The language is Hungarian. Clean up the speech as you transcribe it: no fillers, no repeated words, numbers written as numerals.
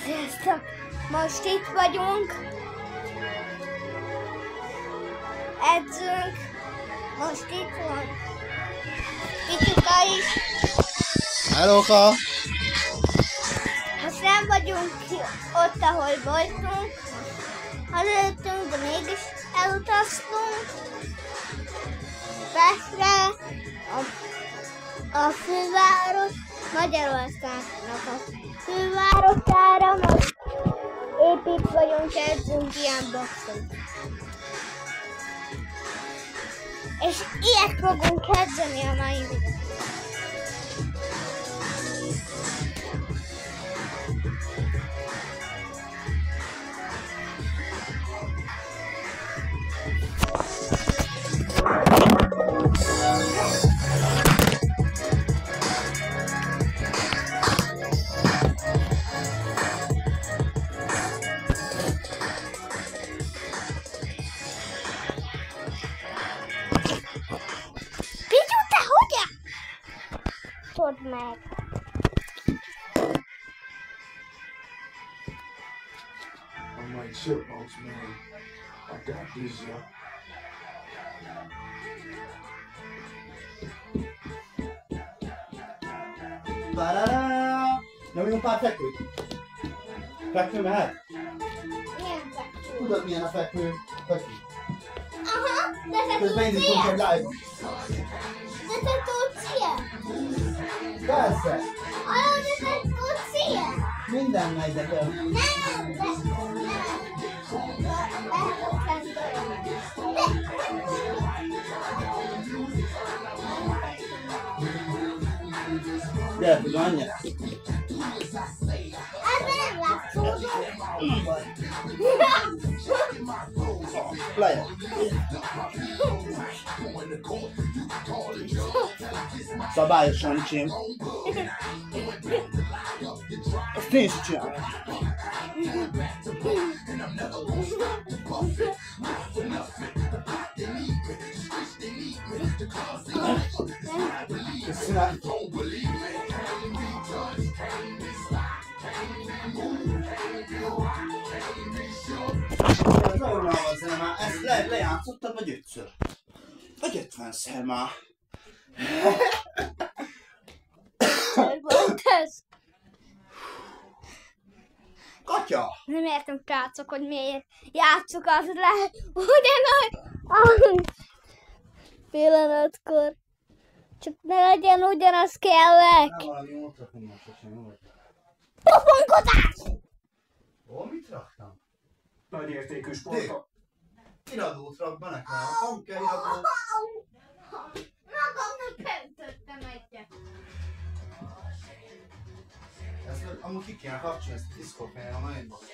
Sziasztok! Most itt vagyunk. Edzünk. Most itt van Pityuka is. Hellóka! Most nem vagyunk ott, ahol voltunk. Hazajöttünk, de mégis elutaztunk Pestre, a főváros, Magyarországnak a fővárosára. Most épp itt vagyunk, edzünk ilyen boxot. És ilyet fogunk edzeni a mai videóban. Tudd meg! I'm like chipmunks, man. I got this, yeah. Nyomjunk pár fekvőt. Fekvő mehet? Milyen fekvő? Tudod milyen a fekvő? Fekvő. Aha, de te Közben tudsz indítunk egy ilyen? live-ot. De te tudsz ilyen? Persze. Aha, de te tudsz ilyen? Minden megy nekem. Nem, de nem. Gyere, tudom, annyi. Ebben nem látszódott. Lejjebb. Szabályosan csinálj. Ezt én is csinálom. Köszönöm. Ezt lejátszottad vagy ötször? Vagy 50-szer már? Volt ez? Katya! Nem értem, srácok, hogy miért játsszuk az le ugyanaz pillanatkor. Csak ne legyen ugyanaz kellek. Nem valami ultrafonyosos, nem vagy. Pofonkodás! Ó, mit raktam? Nagy értékű sportok. Iradót rak be nekem. Van kell iradó. Magamnak öntöttem egyet. Ezt amúgy ki kéne kapcsolni, ezt a diszkot, mert a nagyon basszus.